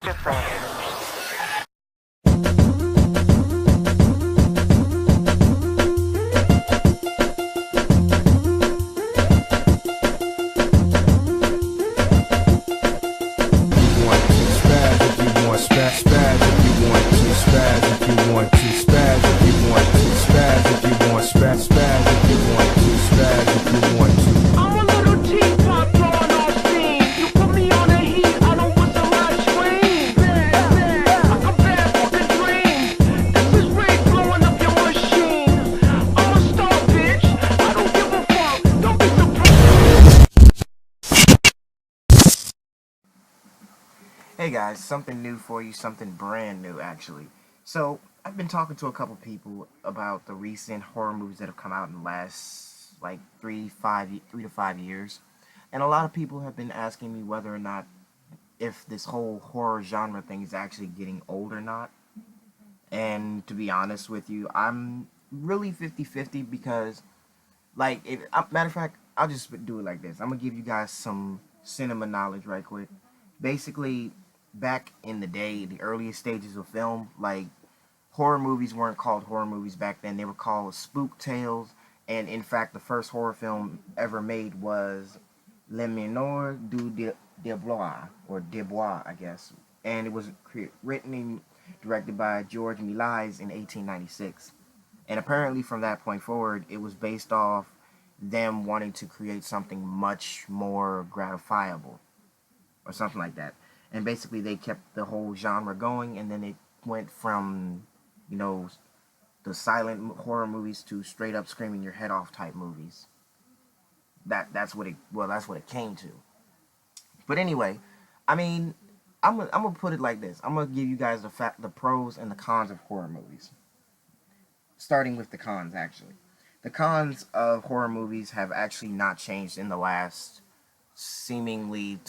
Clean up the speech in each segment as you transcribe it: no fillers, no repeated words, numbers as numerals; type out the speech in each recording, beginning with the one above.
Just saying. Hey guys, something new for you, something brand new actually. So, I've been talking to a couple people about the recent horror movies that have come out in the last like 3 to 5 years. And a lot of people have been asking me whether or not if this whole horror genre thing is actually getting old or not. And to be honest with you, I'm really 50-50 because matter of fact, I'll just do it like this. I'm gonna give you guys some cinema knowledge right quick. Basically, back in the day, the earliest stages of film, like horror movies weren't called horror movies back then. They were called spook tales. And in fact, the first horror film ever made was Le Meneur Debois, or Debois, I guess. And it was written and directed by George Méliès in 1896. And apparently, from that point forward, it was based off them wanting to create something much more gratifiable or something like that. And basically, they kept the whole genre going, and then it went from, you know, the silent horror movies to straight up screaming your head off type movies. That's what it came to. But anyway, I mean, I'm gonna put it like this. I'm gonna give you guys the pros and the cons of horror movies. Starting with the cons, actually. The cons of horror movies have actually not changed in the last seemingly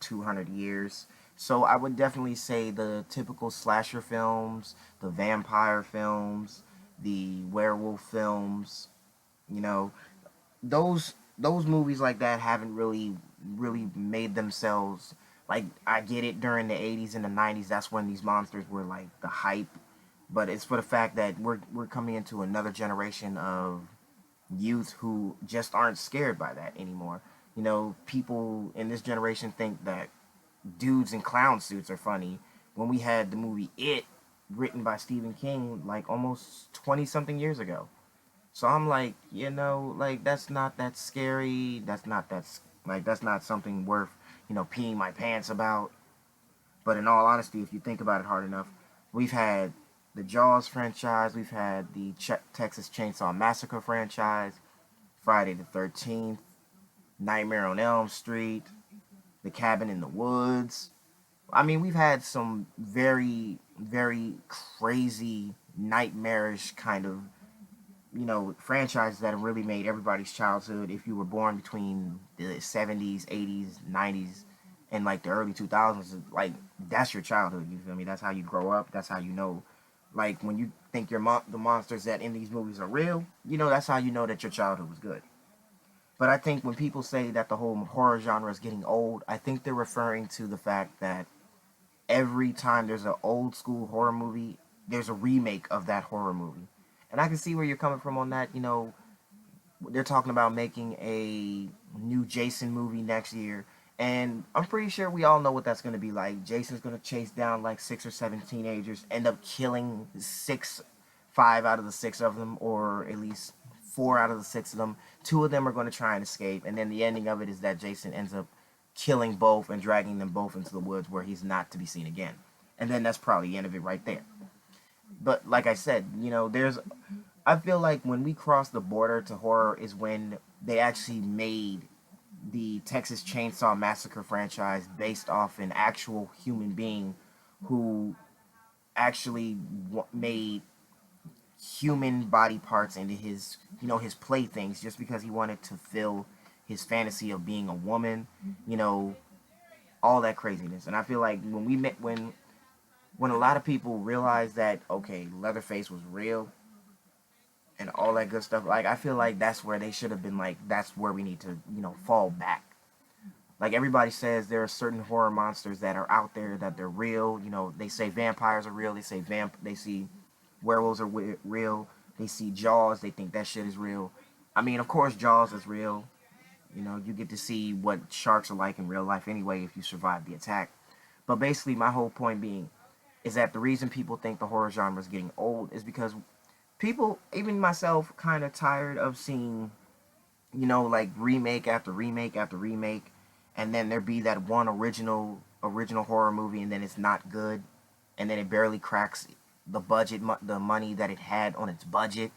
200 years. So I would definitely say the typical slasher films, the vampire films, the werewolf films, you know, those movies like that haven't really made themselves, like, I get it, during the 80s and the 90s, that's when these monsters were like the hype, but it's for the fact that we're coming into another generation of youth who just aren't scared by that anymore. People in this generation think that dudes in clown suits are funny when we had the movie It, written by Stephen King, like almost 20 something years ago. So I'm like, like, that's not that scary. That's not something worth, peeing my pants about. But in all honesty, if you think about it hard enough, we've had the Jaws franchise, we've had the Texas Chainsaw Massacre franchise, Friday the 13th, Nightmare on Elm Street, The Cabin in the Woods. I mean, we've had some very, very crazy, nightmarish kind of, franchises that have really made everybody's childhood. If you were born between the 70s, 80s, 90s, and like the early 2000s, like, that's your childhood. You feel me? That's how you grow up. That's how you know. Like, when you think the monsters that in these movies are real, that's how you know that your childhood was good. But I think when people say that the whole horror genre is getting old, I think they're referring to the fact that every time there's an old school horror movie, there's a remake of that horror movie. And I can see where you're coming from on that. They're talking about making a new Jason movie next year. And I'm pretty sure we all know what that's going to be like. Jason's going to chase down like 6 or 7 teenagers, end up killing five out of the six of them, or at least four out of the six of them. Two of them are going to try and escape. And then the ending of it is that Jason ends up killing both and dragging them both into the woods where he's not to be seen again. And then that's probably the end of it right there. But like I said, I feel like when we cross the border to horror is when they actually made the Texas Chainsaw Massacre franchise based off an actual human being who actually made human body parts into his playthings just because he wanted to fill his fantasy of being a woman, you know, all that craziness. And I feel like when a lot of people realize that, okay, Leatherface was real and all that good stuff, like, I feel like that's where they should have been like, that's where we need to, fall back. Like everybody says, there are certain horror monsters that are out there that they're real. You know, they say vampires are real. They say they see werewolves are real. They see Jaws. They think that shit is real. I mean, of course, Jaws is real. You know, you get to see what sharks are like in real life anyway if you survive the attack. But basically, my whole point being is that the reason people think the horror genre is getting old is because people, even myself, kind of tired of seeing, you know, like remake after remake after remake, and then there be that one original horror movie, and then it's not good, and then it barely cracks the budget, the money that it had on its budget.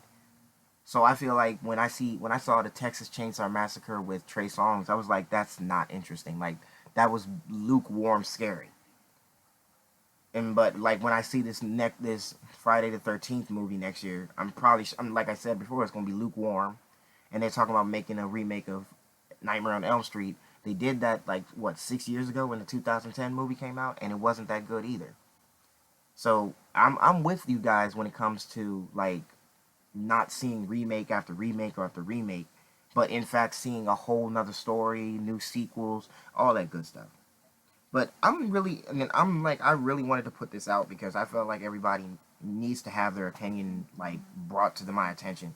So I feel like when I saw the Texas Chainsaw Massacre with Trey Songz, I was like, that's not interesting. Like that was lukewarm scary. And but like when I see this Friday the 13th movie next year, I'm like I said before, it's gonna be lukewarm. And they're talking about making a remake of Nightmare on Elm Street. They did that like what 6 years ago when the 2010 movie came out, and it wasn't that good either. So I'm with you guys when it comes to like not seeing remake after remake or after remake, but in fact seeing a whole nother story, new sequels, all that good stuff. But I'm like, I really wanted to put this out because I felt like everybody needs to have their opinion like brought to my attention,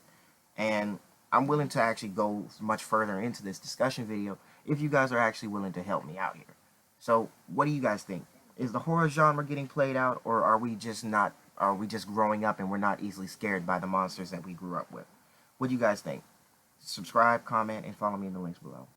and I'm willing to actually go much further into this discussion video if you guys are actually willing to help me out here. So, what do you guys think? Is the horror genre getting played out, or are we just not? Are we just growing up and we're not easily scared by the monsters that we grew up with? What do you guys think? Subscribe, comment, and follow me in the links below.